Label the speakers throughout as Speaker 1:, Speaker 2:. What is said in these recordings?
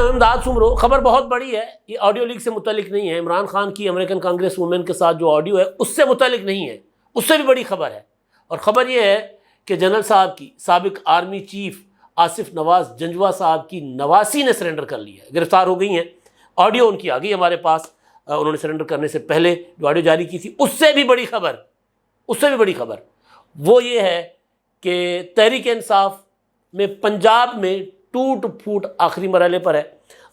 Speaker 1: میں امداد سمرو، خبر بہت بڑی ہے، یہ آڈیو لیک سے متعلق نہیں ہے، عمران خان کی امریکن کانگریس وومن کے ساتھ جو آڈیو ہے اس سے متعلق نہیں ہے، اس سے بھی بڑی خبر ہے۔ اور خبر یہ ہے کہ جنرل صاحب کی، سابق آرمی چیف آصف نواز جنجوا صاحب کی نواسی نے سرنڈر کر لیا ہے، گرفتار ہو گئی ہیں۔ آڈیو ان کی آ گئی ہمارے پاس، انہوں نے سرنڈر کرنے سے پہلے جو آڈیو جاری کی تھی، اس سے بھی بڑی خبر، اس سے بھی بڑی خبر وہ یہ ہے کہ تحریک انصاف میں پنجاب میں ٹوٹ پھوٹ آخری مرحلے پر ہے۔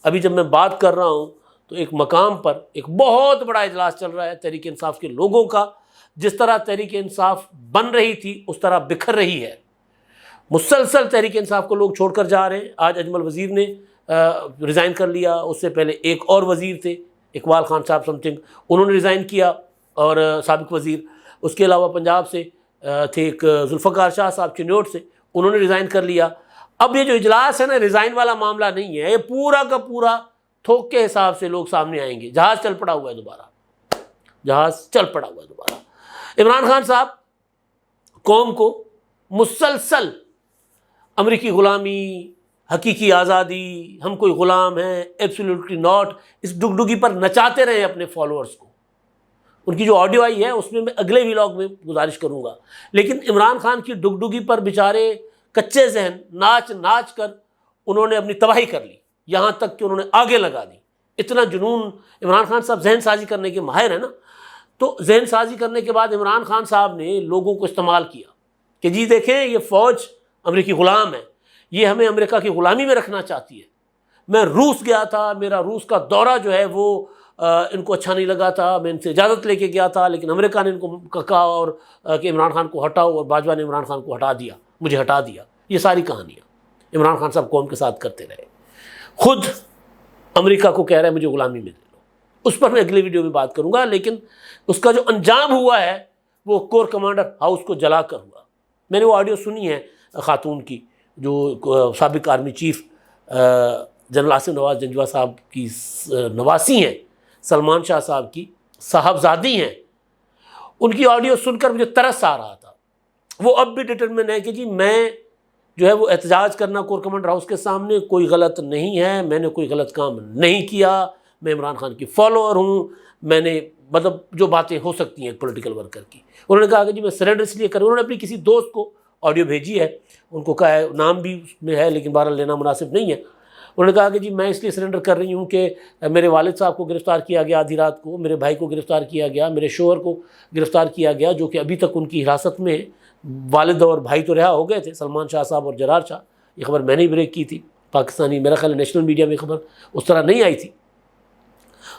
Speaker 1: ابھی جب میں بات کر رہا ہوں تو ایک مقام پر ایک بہت بڑا اجلاس چل رہا ہے تحریک انصاف کے لوگوں کا۔ جس طرح تحریک انصاف بن رہی تھی اس طرح بکھر رہی ہے، مسلسل تحریک انصاف کو لوگ چھوڑ کر جا رہے ہیں۔ آج اجمل وزیر نے ریزائن کر لیا، اس سے پہلے ایک اور وزیر تھے اقبال خان صاحب سم تھنگ، انہوں نے ریزائن کیا، اور سابق وزیر۔ اس کے علاوہ پنجاب سے تھے ایک ذوالفقار شاہ صاحب چنوٹ سے، انہوں نے ریزائن کر لیا۔ اب یہ جو اجلاس ہے نا، ریزائن والا معاملہ نہیں ہے، یہ پورا کا پورا تھوک کے حساب سے لوگ سامنے آئیں گے۔ جہاز چل پڑا ہوا ہے دوبارہ، جہاز چل پڑا ہوا ہے دوبارہ۔ عمران خان صاحب قوم کو مسلسل امریکی غلامی، حقیقی آزادی، ہم کوئی غلام ہیں، ایبسلیوٹلی ناٹ، اس ڈگڈگی پر نچاتے رہے اپنے فالوورز کو۔ ان کی جو آڈیو آئی ہے اس میں میں اگلے ویلاگ میں گزارش کروں گا، لیکن عمران خان کی ڈگڈگی پر بیچارے کچے ذہن ناچ ناچ کر انہوں نے اپنی تباہی کر لی، یہاں تک کہ انہوں نے آگے لگا دی۔ اتنا جنون، عمران خان صاحب ذہن سازی کرنے کے ماہر ہیں نا، تو ذہن سازی کرنے کے بعد عمران خان صاحب نے لوگوں کو استعمال کیا کہ جی دیکھیں یہ فوج امریکی غلام ہے، یہ ہمیں امریکہ کی غلامی میں رکھنا چاہتی ہے۔ میں روس گیا تھا، میرا روس کا دورہ جو ہے وہ ان کو اچھا نہیں لگا تھا، میں ان سے اجازت لے کے گیا تھا، لیکن امریکہ نے ان کو کہا اور کہ عمران خان کو ہٹاؤ، اور باجوہ نے عمران خان کو ہٹا دیا، مجھے ہٹا دیا۔ یہ ساری کہانیاں عمران خان صاحب قوم کے ساتھ کرتے رہے۔ خود امریکہ کو کہہ رہے ہیں مجھے غلامی میں لے لو، اس پر میں اگلی ویڈیو میں بات کروں گا، لیکن اس کا جو انجام ہوا ہے وہ کور کمانڈر ہاؤس کو جلا کر ہوا۔ میں نے وہ آڈیو سنی ہے خاتون کی، جو سابق آرمی چیف جنرل آصف نواز جنجوا صاحب کی نواسی ہیں، سلمان شاہ صاحب کی صاحبزادی ہیں۔ ان کی آڈیو سن کر مجھے ترس آ رہا تھا۔ وہ اب بھی ڈٹرمن ہے کہ جی میں جو ہے وہ احتجاج کرنا کور کمانڈر ہاؤس کے سامنے کوئی غلط نہیں ہے، میں نے کوئی غلط کام نہیں کیا، میں عمران خان کی فالوور ہوں، میں نے مطلب جو باتیں ہو سکتی ہیں ایک پولیٹیکل ورکر کی۔ انہوں نے کہا کہ جی میں سرنڈر اس لیے کروں، انہوں نے اپنی کسی دوست کو آڈیو بھیجی ہے، ان کو کہا ہے، نام بھی اس میں ہے لیکن بہرحال لینا مناسب نہیں ہے۔ انہوں نے کہا کہ جی میں اس لیے سرنڈر کر رہی ہوں کہ میرے والد صاحب کو گرفتار کیا گیا آدھی رات کو، میرے بھائی کو گرفتار کیا گیا، میرے شوہر کو گرفتار کیا گیا، جو کہ ابھی تک ان کی حراست میں، والد اور بھائی تو رہا ہو گئے تھے، سلمان شاہ صاحب اور جرار شاہ۔ یہ خبر میں نے ہی بریک کی تھی، پاکستانی میرا خیال ہے نیشنل میڈیا میں خبر اس طرح نہیں آئی تھی۔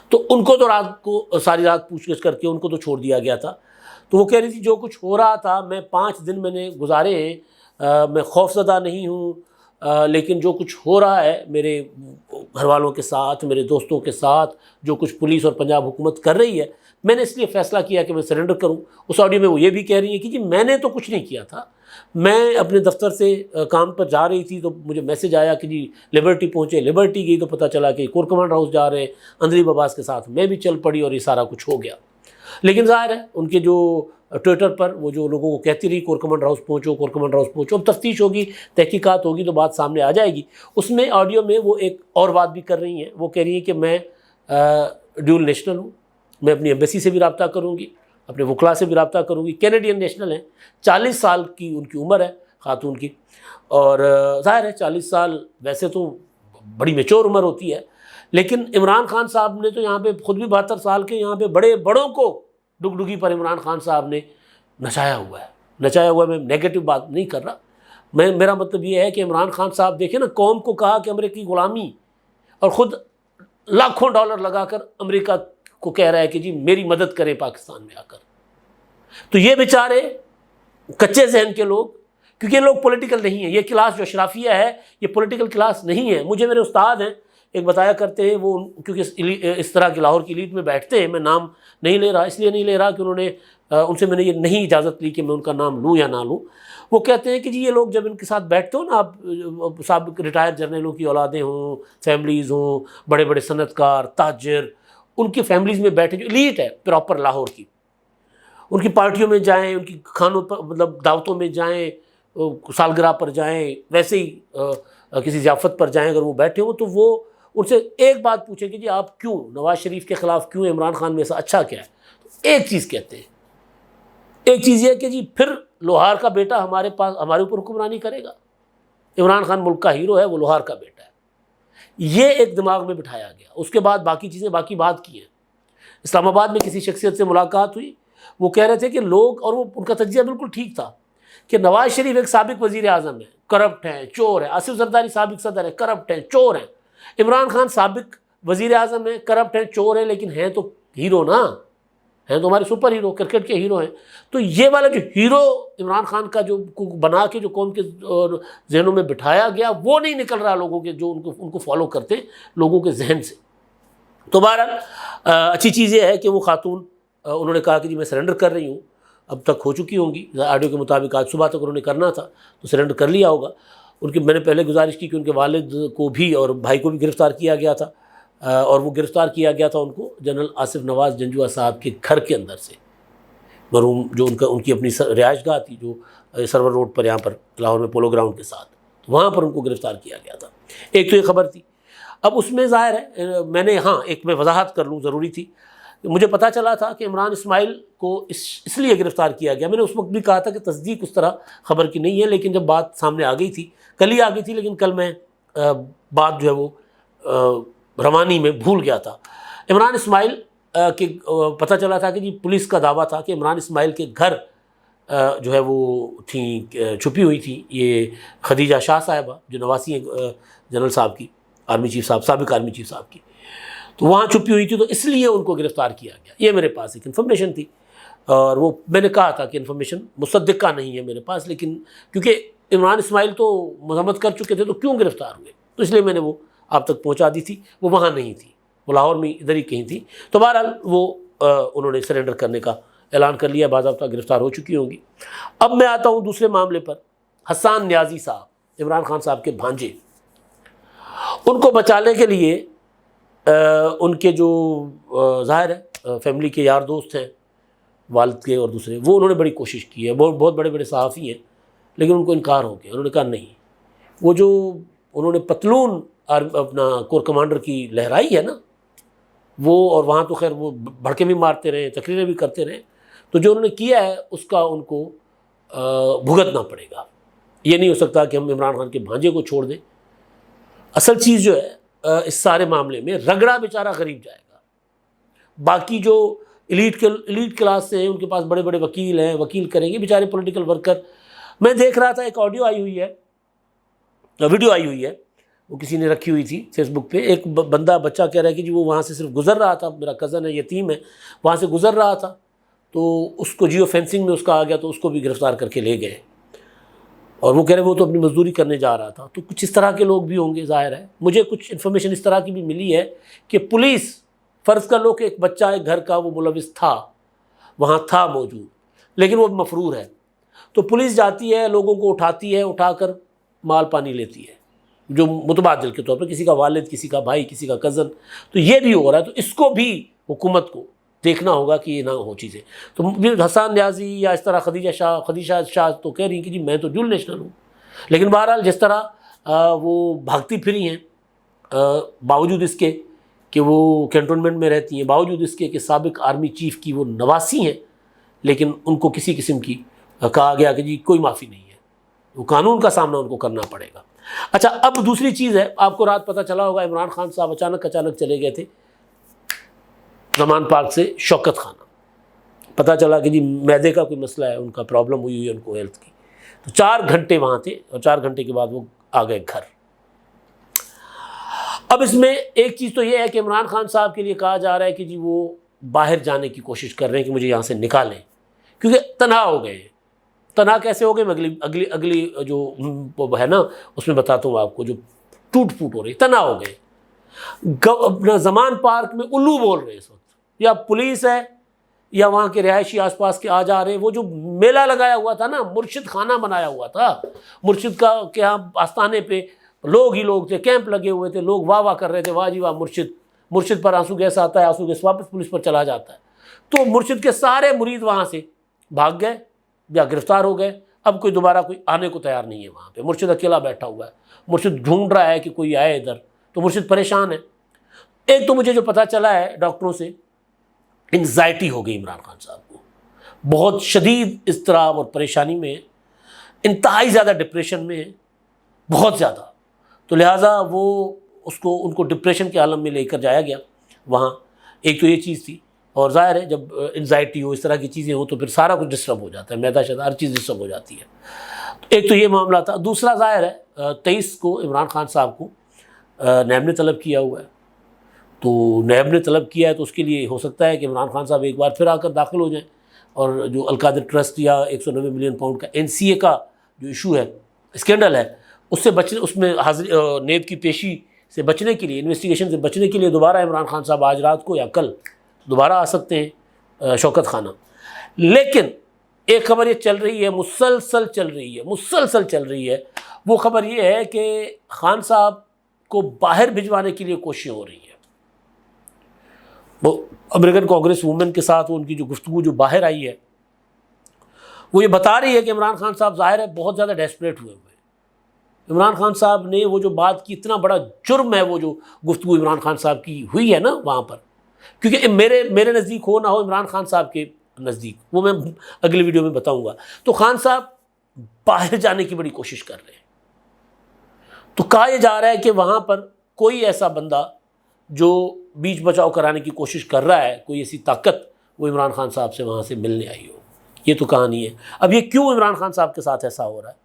Speaker 1: تو ان کو تو رات کو ساری رات پوچھ گچھ کر کے ان کو تو چھوڑ دیا گیا تھا۔ تو وہ کہہ رہی تھی جو کچھ ہو رہا تھا، میں 5 دن میں نے گزارے ہیں، میں خوف زدہ نہیں ہوں، لیکن جو کچھ ہو رہا ہے میرے گھر والوں کے ساتھ، میرے دوستوں کے ساتھ، جو کچھ پولیس اور پنجاب حکومت کر رہی ہے، میں نے اس لیے فیصلہ کیا کہ میں سرنڈر کروں۔ اس آڈیو میں وہ یہ بھی کہہ رہی ہیں کہ جی میں نے تو کچھ نہیں کیا تھا، میں اپنے دفتر سے کام پر جا رہی تھی تو مجھے میسج آیا کہ جی لبرٹی پہنچے، لبرٹی گئی تو پتہ چلا کہ کور کمانڈر ہاؤس جا رہے ہیں، اندری بباس کے ساتھ میں بھی چل پڑی اور یہ سارا کچھ ہو گیا۔ لیکن ظاہر ہے ان کے جو ٹویٹر پر وہ جو لوگوں کو کہتی رہی کور کمانڈر ہاؤس پہنچو، کور کمانڈر ہاؤس پہنچو، اب تفتیش ہوگی، تحقیقات ہوگی تو بات سامنے آ جائے گی۔ اس میں آڈیو میں وہ ایک اور بات بھی کر رہی ہیں، وہ کہہ رہی ہیں کہ میں ڈیول نیشنل ہوں، میں اپنی ایمبیسی سے بھی رابطہ کروں گی، اپنے وکلاء سے بھی رابطہ کروں گی، کینیڈین نیشنل ہیں، 40 سال کی ان کی عمر ہے خاتون کی، اور ظاہر ہے 40 سال ویسے تو بڑی میچور عمر ہوتی ہے، لیکن عمران خان صاحب نے تو یہاں پہ خود بھی 72 سال کے، یہاں پہ بڑے بڑوں کو ڈگڈگی پر عمران خان صاحب نے نچایا ہوا ہے۔ میں نیگیٹو بات نہیں کر رہا، میرا مطلب یہ ہے کہ عمران خان صاحب دیکھیں نا، قوم کو کہا کہ امریکی غلامی، اور خود لاکھوں ڈالر لگا کر امریکہ کو کہہ رہا ہے کہ جی میری مدد کریں پاکستان میں آ کر۔ تو یہ بیچارے کچے ذہن کے لوگ، کیونکہ یہ لوگ پولیٹیکل نہیں ہیں، یہ کلاس جو اشرافیہ ہے یہ پولیٹیکل کلاس نہیں ہے۔ مجھے میرے استاد ہیں ایک بتایا کرتے ہیں، وہ کیونکہ اس طرح کی لاہور کی ایلیٹ میں بیٹھتے ہیں، میں نام نہیں لے رہا، اس لیے نہیں لے رہا کہ ان سے میں نے یہ نہیں اجازت لی کہ میں ان کا نام لوں یا نہ لوں۔ وہ کہتے ہیں کہ جی یہ لوگ جب ان کے ساتھ بیٹھتے ہو نا، آپ سابق ریٹائر جرنیلوں کی اولادیں ہوں، فیملیز ہوں، بڑے بڑے صنعت کار، تاجر، ان کی فیملیز میں بیٹھے جو ایلیٹ ہے پراپر لاہور کی، ان کی پارٹیوں میں جائیں، ان کی کھانوں پر مطلب دعوتوں میں جائیں، سالگرہ پر جائیں، ویسے ہی کسی ضیافت پر جائیں، اگر وہ بیٹھے ہوں تو وہ ان سے ایک بات پوچھیں کہ جی آپ کیوں نواز شریف کے خلاف کیوں عمران خان میں ایسا اچھا کیا ہے، تو ایک چیز کہتے ہیں، ایک چیز یہ کہ جی پھر لوہار کا بیٹا ہمارے پاس ہمارے اوپر حکمرانی کرے گا، عمران خان ملک کا ہیرو ہے، وہ لوہار کا بیٹا ہے، یہ ایک دماغ میں بٹھایا گیا۔ اس کے بعد باقی چیزیں باقی بات کی ہیں۔ اسلام آباد میں کسی شخصیت سے ملاقات ہوئی، وہ کہہ رہے تھے کہ لوگ، اور وہ ان کا تجزیہ بالکل ٹھیک تھا، کہ نواز شریف ایک سابق وزیر اعظم ہے، کرپٹ ہیں، چور ہیں، آصف زرداری سابق صدر ہے، کرپٹ ہیں، چور ہیں، عمران خان سابق وزیر اعظم ہیں، کرپٹ ہیں، چور ہیں، لیکن ہیں تو ہیرو نا، ہیں تو ہمارے سپر ہیرو، کرکٹ کے ہیرو ہیں۔ تو یہ والا جو ہیرو عمران خان کا جو بنا کے جو قوم کے ذہنوں میں بٹھایا گیا، وہ نہیں نکل رہا لوگوں کے جو ان کو فالو کرتے لوگوں کے ذہن سے۔ تو بہرحال اچھی چیز یہ ہے کہ وہ خاتون انہوں نے کہا کہ جی میں سرنڈر کر رہی ہوں، اب تک ہو چکی ہوں گی، آڈیو کے مطابق آج صبح تک انہوں نے کرنا تھا تو سرنڈر کر لیا ہوگا۔ ان کی میں نے پہلے گزارش کی کہ ان کے والد کو بھی اور بھائی کو بھی گرفتار کیا گیا تھا، اور وہ گرفتار کیا گیا تھا ان کو جنرل آصف نواز جنجوعہ صاحب کے گھر کے اندر سے، مرحوم جو ان کی اپنی رہائش گاہ تھی جو سرور روڈ پر یہاں پر لاہور میں پولو گراؤنڈ کے ساتھ، وہاں پر ان کو گرفتار کیا گیا تھا۔ ایک تو یہ خبر تھی۔ اب اس میں ظاہر ہے میں نے ایک میں وضاحت کر لوں، ضروری تھی، مجھے پتہ چلا تھا کہ عمران اسماعیل کو اس لیے گرفتار کیا گیا۔ میں نے اس وقت بھی کہا تھا کہ تصدیق اس طرح خبر کی نہیں ہے، لیکن جب بات سامنے آ گئی تھی، کل ہی آ گئی تھی، لیکن کل میں بات جو ہے وہ روانی میں بھول گیا تھا۔ عمران اسماعیل کے پتہ چلا تھا کہ جی پولیس کا دعویٰ تھا کہ عمران اسماعیل کے گھر جو ہے وہ تھیں چھپی ہوئی تھی یہ خدیجہ شاہ صاحبہ جو نواسی ہیں جنرل صاحب کی، آرمی چیف صاحب، سابق آرمی چیف صاحب کی، تو وہاں چھپی ہوئی تھی، تو اس لیے ان کو گرفتار کیا گیا۔ یہ میرے پاس ایک انفارمیشن تھی، اور وہ میں نے کہا تھا کہ انفارمیشن مصدقہ نہیں ہے میرے پاس، لیکن کیونکہ عمران اسماعیل تو مذمت کر چکے تھے تو کیوں گرفتار ہوئے، تو اس لیے میں نے وہ آپ تک پہنچا دی تھی۔ وہ وہاں نہیں تھی، وہ لاہور میں ادھر ہی کہیں تھی۔ تو بہرحال وہ انہوں نے سرنڈر کرنے کا اعلان کر لیا، باضابطہ گرفتار ہو چکی ہوں گی۔ اب میں آتا ہوں دوسرے معاملے پر۔ حسان نیازی صاحب، عمران خان صاحب کے بھانجے، ان کو بچانے کے لیے ان کے جو ظاہر ہے فیملی کے یار دوست ہیں، والد کے اور دوسرے، وہ انہوں نے بڑی کوشش کی ہے، بہت بڑے بڑے صحافی ہیں، لیکن ان کو انکار ہو گیا۔ انہوں نے کہا نہیں، وہ جو انہوں نے پتلون اپنا کور کمانڈر کی لہرائی ہے نا، وہ، اور وہاں تو خیر وہ بھڑکے بھی مارتے رہے، تقریریں بھی کرتے رہے، تو جو انہوں نے کیا ہے اس کا ان کو بھگتنا پڑے گا۔ یہ نہیں ہو سکتا کہ ہم عمران خان کے بھانجے کو چھوڑ دیں۔ اصل چیز جو ہے اس سارے معاملے میں، رگڑا بیچارہ غریب جائے گا۔ باقی جو ایلیٹ کلاس سے ہیں، ان کے پاس بڑے بڑے وکیل ہیں، وکیل کریں گے، بیچارے پولیٹیکل ورکر۔ میں دیکھ رہا تھا ایک آڈیو آئی ہوئی ہے، ویڈیو آئی ہوئی ہے، وہ کسی نے رکھی ہوئی تھی فیس بک پہ۔ ایک بچہ کہہ رہا ہے کہ جی وہ وہاں سے صرف گزر رہا تھا، میرا کزن ہے، یتیم ہے، وہاں سے گزر رہا تھا، تو اس کو جیو فینسنگ میں اس کا آ گیا، تو اس کو بھی گرفتار کر کے لے گئے، اور وہ کہہ رہے وہ تو اپنی مزدوری کرنے جا رہا تھا۔ تو کچھ اس طرح کے لوگ بھی ہوں گے، ظاہر ہے۔ مجھے کچھ انفارمیشن اس طرح کی بھی ملی ہے کہ پولیس، فرض کر لو کہ ایک بچہ ایک گھر کا وہ ملوث تھا، وہاں تھا موجود، لیکن وہ مفرور ہے، تو پولیس جاتی ہے، لوگوں کو اٹھاتی ہے، اٹھا کر مال پانی لیتی ہے، جو متبادل کے طور پر کسی کا والد، کسی کا بھائی، کسی کا کزن۔ تو یہ بھی ہو رہا ہے، تو اس کو بھی حکومت کو دیکھنا ہوگا کہ یہ نہ ہو چیزیں۔ تو حسان نیازی یا اس طرح خدیجہ شاہ تو کہہ رہی ہیں کہ جی میں تو ڈیول نیشنل ہوں، لیکن بہرحال جس طرح وہ بھاگتی پھری ہیں، باوجود اس کے کہ وہ کینٹونمنٹ میں رہتی ہیں، باوجود اس کے کہ سابق آرمی چیف کی وہ نواسی ہیں، لیکن ان کو کسی قسم کی کہا گیا کہ جی کوئی معافی نہیں ہے، وہ قانون کا سامنا ان کو کرنا پڑے گا۔ اچھا، اب دوسری چیز ہے، آپ کو رات پتہ چلا ہوگا عمران خان صاحب اچانک چلے گئے تھے زمان پارک سے شوکت خانہ۔ پتہ چلا کہ جی معدے کا کوئی مسئلہ ہے، ان کا پرابلم ہوئی ہے ان کو ہیلتھ کی، تو 4 گھنٹے وہاں تھے، اور 4 گھنٹے کے بعد وہ آ گئے گھر۔ اب اس میں ایک چیز تو یہ ہے کہ عمران خان صاحب کے لیے کہا جا رہا ہے کہ جی وہ باہر جانے کی کوشش کر رہے ہیں کہ مجھے یہاں سے نکالیں، کیونکہ تنہا ہو گئے ہیں۔ تنہا کیسے ہو گئے، میں اگلی جو ہے نا اس میں بتاتا ہوں آپ کو، جو ٹوٹ پھوٹ ہو رہی، تنہا ہو گئے۔ اپنا زمان پارک میں الو بول رہے ہیں اس وقت، یا پولیس ہے یا وہاں کے رہائشی آس پاس کے آ جا رہے ہیں۔ وہ جو میلہ لگایا ہوا تھا نا، مرشد خانہ بنایا ہوا تھا، مرشد کا کہ یہاں آستانے پہ لوگ ہی لوگ تھے، کیمپ لگے ہوئے تھے، لوگ واہ کر رہے تھے، واہ جی واہ مرشد پر آنسو گیس آتا ہے، آنسو گیس واپس پولیس پر چلا جاتا ہے۔ تو مرشد کے سارے مرید وہاں سے بھاگ گئے یا گرفتار ہو گئے۔ اب کوئی دوبارہ کوئی آنے کو تیار نہیں ہے وہاں پہ، مرشد اکیلا بیٹھا ہوا ہے، مرشد ڈھونڈ رہا ہے کہ کوئی آئے ادھر تو مرشد پریشان ہے۔ ایک تو مجھے جو پتہ چلا ہے ڈاکٹروں سے، انزائٹی ہو گئی عمران خان صاحب کو، بہت شدید اضطراب اور پریشانی میں ہے، انتہائی زیادہ ڈپریشن میں ہے، بہت زیادہ۔ تو لہٰذا ان کو ڈپریشن کے عالم میں لے کر جایا گیا وہاں۔ ایک تو یہ چیز تھی، اور ظاہر ہے جب انزائٹی ہو، اس طرح کی چیزیں ہوں تو پھر سارا کچھ ڈسٹرب ہو جاتا ہے، معدہ شدہ ہر چیز ڈسٹرب ہو جاتی ہے۔ ایک تو یہ معاملہ تھا۔ دوسرا ظاہر ہے 23 کو عمران خان صاحب کو نیب نے طلب کیا ہوا ہے، تو نیب نے طلب کیا ہے تو اس کے لیے ہو سکتا ہے کہ عمران خان صاحب ایک بار پھر آ کر داخل ہو جائیں، اور جو القادر ٹرسٹ یا 190 ملین پاؤنڈ کا NCA کا جو ایشو ہے، اسکینڈل ہے، اس سے بچنے، اس میں نیب کی پیشی سے بچنے کے لیے، انویسٹیگیشن سے بچنے کے لیے دوبارہ عمران خان صاحب آج رات کو یا کل دوبارہ آ سکتے ہیں شوکت خانہ۔ لیکن ایک خبر یہ چل رہی ہے، مسلسل چل رہی ہے، وہ خبر یہ ہے کہ خان صاحب کو باہر بھجوانے کے لیے کوششیں ہو رہی ہیں۔ وہ امریکن کانگریس وومن کے ساتھ ان کی جو گفتگو جو باہر آئی ہے، وہ یہ بتا رہی ہے کہ عمران خان صاحب ظاہر ہے بہت زیادہ ڈیسپریٹ ہوئے ہیں۔ عمران خان صاحب نے وہ جو بات کی، اتنا بڑا جرم ہے وہ جو گفتگو عمران خان صاحب کی ہوئی ہے نا وہاں پر، کیونکہ میرے نزدیک ہو نہ ہو، عمران خان صاحب کے نزدیک، وہ میں اگلی ویڈیو میں بتاؤں گا، تو خان صاحب باہر جانے کی بڑی کوشش کر رہے ہیں۔ تو کہا یہ جا رہا ہے کہ وہاں پر کوئی ایسا بندہ جو بیچ بچاؤ کرانے کی کوشش کر رہا ہے، کوئی ایسی طاقت، وہ عمران خان صاحب سے وہاں سے ملنے آئی ہو۔ یہ تو کہانی ہے۔ اب یہ کیوں عمران خان صاحب کے ساتھ ایسا ہو رہا ہے،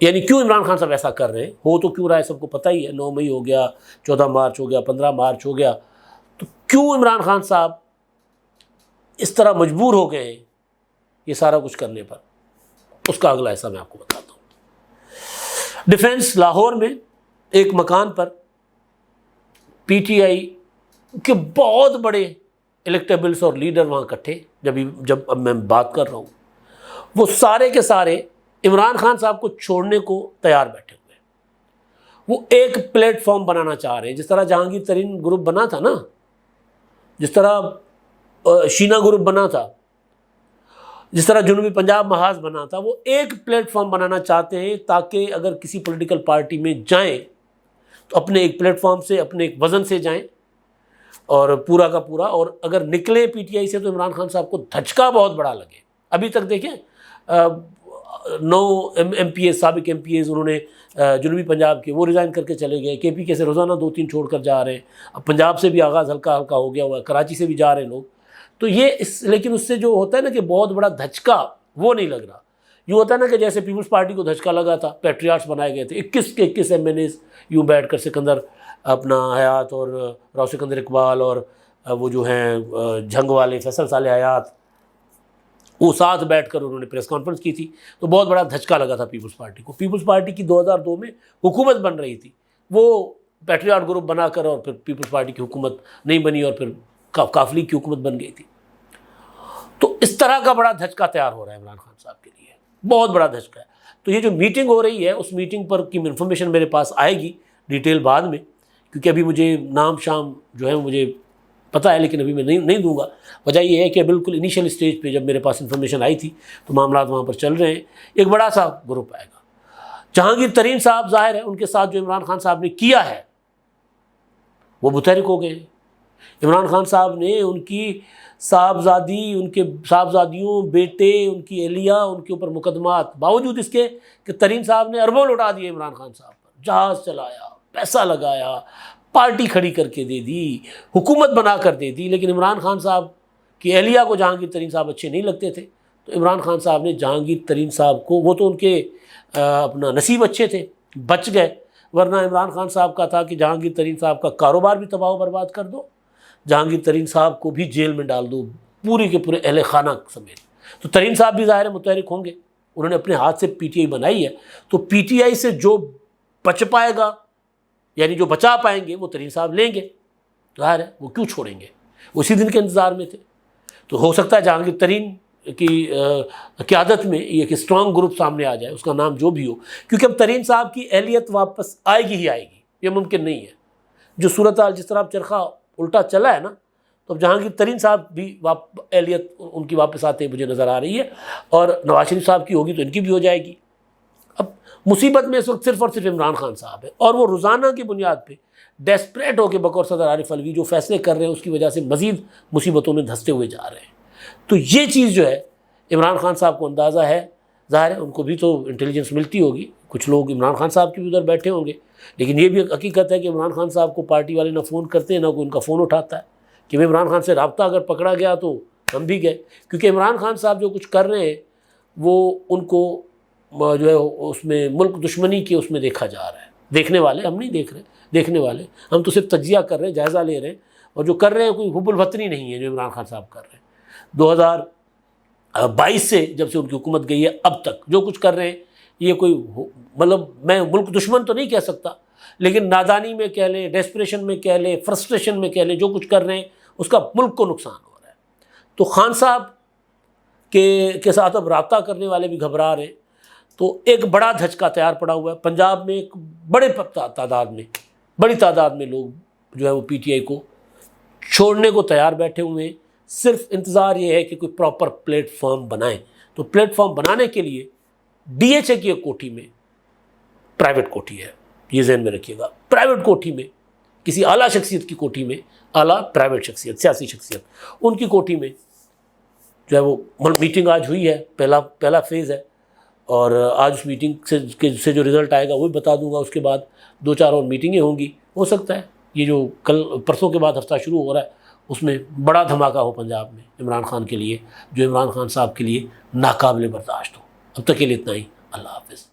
Speaker 1: یعنی کیوں عمران خان صاحب ایسا کر رہے ہیں، ہو تو کیوں رہا ہے سب کو پتہ ہی ہے۔ 9 مئی ہو گیا، 14 مارچ ہو گیا، 15 مارچ ہو گیا، تو کیوں عمران خان صاحب اس طرح مجبور ہو گئے ہیں یہ سارا کچھ کرنے پر، اس کا اگلا حصہ میں آپ کو بتاتا ہوں۔ ڈیفنس لاہور میں ایک مکان پر PTI کے بہت بڑے الیکٹیبلس اور لیڈر وہاں اکٹھے، جب اب میں بات کر رہا ہوں، وہ سارے کے سارے عمران خان صاحب کو چھوڑنے کو تیار بیٹھے ہوئے ہیں۔ وہ ایک پلیٹ فارم بنانا چاہ رہے ہیں، جس طرح جہانگیر ترین گروپ بنا تھا نا، جس طرح شینا گروپ بنا تھا، جس طرح جنوبی پنجاب محاذ بنا تھا، وہ ایک پلیٹ فارم بنانا چاہتے ہیں تاکہ اگر کسی پولیٹیکل پارٹی میں جائیں تو اپنے ایک پلیٹ فارم سے، اپنے ایک وزن سے جائیں، اور پورا کا پورا، اور اگر نکلے PTI سے تو عمران خان صاحب کو دھچکا بہت بڑا لگے۔ ابھی تک دیکھیں 9 MPs سابق MPs انہوں نے جنوبی پنجاب کے، وہ ریزائن کر کے چلے گئے، KPK سے روزانہ 2-3 چھوڑ کر جا رہے ہیں، اب پنجاب سے بھی آغاز ہلکا ہلکا ہو گیا ہوا ہے، کراچی سے بھی جا رہے ہیں لوگ۔ تو یہ لیکن اس سے جو ہوتا ہے نا کہ بہت بڑا دھچکا، وہ نہیں لگ رہا۔ یوں ہوتا ہے نا کہ جیسے پیپلز پارٹی کو دھچکا لگا تھا، پیٹریاٹس بنائے گئے تھے، 21 کے 21 MNAs یوں بیٹھ کر، سکندر اپنا حیات اور راؤ سکندر اقبال اور وہ جو ہیں جھنگ والے فیصل صالح حیات، وہ ساتھ بیٹھ کر انہوں نے پریس کانفرنس کی تھی، تو بہت بڑا دھچکا لگا تھا پیپلز پارٹی کو۔ پیپلز پارٹی کی 2002 میں حکومت بن رہی تھی، وہ پیٹریاٹ گروپ بنا کر، اور پھر پیپلز پارٹی کی حکومت نہیں بنی، اور پھر کافلی کی حکومت بن گئی تھی۔ تو اس طرح کا بڑا دھچکا تیار ہو رہا ہے عمران خان صاحب کے لیے، بہت بڑا دھچکا ہے۔ تو یہ جو میٹنگ ہو رہی ہے، اس میٹنگ پر کی انفارمیشن میرے پاس آئے گی ڈیٹیل بعد میں، کیونکہ ابھی مجھے نام شام جو ہے مجھے پتہ ہے، لیکن ابھی میں نہیں دوں گا۔ وجہ یہ ہے کہ بالکل انیشیل اسٹیج پہ جب میرے پاس انفارمیشن آئی تھی تو معاملات وہاں پر چل رہے ہیں، ایک بڑا سا گروپ آئے گا۔ جہانگیر ترین صاحب ظاہر ہے ان کے ساتھ جو عمران خان صاحب نے کیا ہے وہ متحرک ہو گئے ہیں۔ عمران خان صاحب نے ان کی صاحبزادی، ان کے صاحبزادیوں، بیٹے، ان کی اہلیہ، ان کے اوپر مقدمات، باوجود اس کے کہ ترین صاحب نے اربوں لوٹا دیے عمران خان صاحب پر، جہاز چلایا، پیسہ لگایا، پارٹی کھڑی کر کے دے دی، حکومت بنا کر دے دی، لیکن عمران خان صاحب کی اہلیہ کو جہانگیر ترین صاحب اچھے نہیں لگتے تھے، تو عمران خان صاحب نے جہانگیر ترین صاحب کو، وہ تو ان کے اپنا نصیب اچھے تھے، بچ گئے، ورنہ عمران خان صاحب کا تھا کہ جہانگیر ترین صاحب کا کاروبار بھی تباہ و برباد کر دو، جہانگیر ترین صاحب کو بھی جیل میں ڈال دو، پوری کے پورے اہل خانہ سمیت۔ تو ترین صاحب بھی ظاہر متحرک ہوں گے، انہوں نے اپنے ہاتھ سے PTI بنائی ہے، تو PTI سے جو بچ پائے گا، یعنی جو بچا پائیں گے، وہ ترین صاحب لیں گے، ظاہر ہے وہ کیوں چھوڑیں گے، اسی دن کے انتظار میں تھے۔ تو ہو سکتا ہے جہانگیر ترین کی قیادت میں ایک اسٹرانگ گروپ سامنے آ جائے، اس کا نام جو بھی ہو، کیونکہ اب ترین صاحب کی اہلیت واپس آئے گی ہی آئے گی، یہ ممکن نہیں ہے۔ جو صورتحال جس طرح اب چرخہ الٹا چلا ہے نا، تو اب جہانگیر ترین صاحب بھی اہلیت ان کی واپس آتے مجھے نظر آ رہی ہے، اور نواز شریف صاحب کی ہوگی تو ان کی بھی ہو جائے گی۔ اب مصیبت میں اس وقت صرف اور صرف عمران خان صاحب ہے، اور وہ روزانہ کی بنیاد پہ ڈیسپریٹ ہو کے بقور صدر عارف الوی جو فیصلے کر رہے ہیں اس کی وجہ سے مزید مصیبتوں میں دھنستے ہوئے جا رہے ہیں۔ تو یہ چیز جو ہے عمران خان صاحب کو اندازہ ہے، ظاہر ہے ان کو بھی تو انٹیلیجنس ملتی ہوگی، کچھ لوگ عمران خان صاحب کے بھی ادھر بیٹھے ہوں گے، لیکن یہ بھی حقیقت ہے کہ عمران خان صاحب کو پارٹی والے نہ فون کرتے ہیں نہ کوئی ان کا فون اٹھاتا ہے کہ میں عمران خان سے رابطہ اگر پکڑا گیا تو ہم بھی گئے، کیونکہ عمران خان صاحب جو کچھ کر رہے ہیں وہ ان کو جو ہے اس میں ملک دشمنی کے اس میں دیکھا جا رہا ہے۔ دیکھنے والے ہم نہیں دیکھ رہے، دیکھنے والے ہم تو صرف تجزیہ کر رہے ہیں، جائزہ لے رہے ہیں، اور جو کر رہے ہیں کوئی حب الوطنی نہیں ہے جو عمران خان صاحب کر رہے ہیں۔ 2022 سے جب سے ان کی حکومت گئی ہے اب تک جو کچھ کر رہے ہیں یہ کوئی مطلب میں ملک دشمن تو نہیں کہہ سکتا، لیکن نادانی میں کہہ لیں، ڈیسپریشن میں کہہ لیں، فرسٹریشن میں کہہ لیں، جو کچھ کر رہے ہیں اس کا ملک کو نقصان ہو رہا ہے۔ تو خان صاحب کے ساتھ اب رابطہ کرنے والے بھی گھبرا رہے ہیں، تو ایک بڑا دھچکا تیار پڑا ہوا ہے پنجاب میں، ایک بڑی تعداد میں لوگ جو ہے وہ پی ٹی آئی کو چھوڑنے کو تیار بیٹھے ہوئے ہیں۔ صرف انتظار یہ ہے کہ کوئی پراپر پلیٹ فارم بنائیں، تو پلیٹ فارم بنانے کے لیے ڈی ایچ اے کی ایک کوٹھی میں، پرائیویٹ کوٹھی ہے یہ ذہن میں رکھیے گا، پرائیویٹ کوٹھی میں کسی اعلیٰ شخصیت کی کوٹھی میں، اعلیٰ پرائیویٹ شخصیت، سیاسی شخصیت، ان کی کوٹھی میں جو ہے وہ میٹنگ آج ہوئی ہے، پہلا فیز ہے، اور آج اس میٹنگ سے جو رزلٹ آئے گا وہ بھی بتا دوں گا، اس کے بعد 2-4 اور میٹنگیں ہوں گی، ہو سکتا ہے یہ جو کل پرسوں کے بعد ہفتہ شروع ہو رہا ہے اس میں بڑا دھماکہ ہو پنجاب میں عمران خان کے لیے، جو عمران خان صاحب کے لیے ناقابل برداشت ہو۔ اب تک کے لیے اتنا ہی، اللہ حافظ۔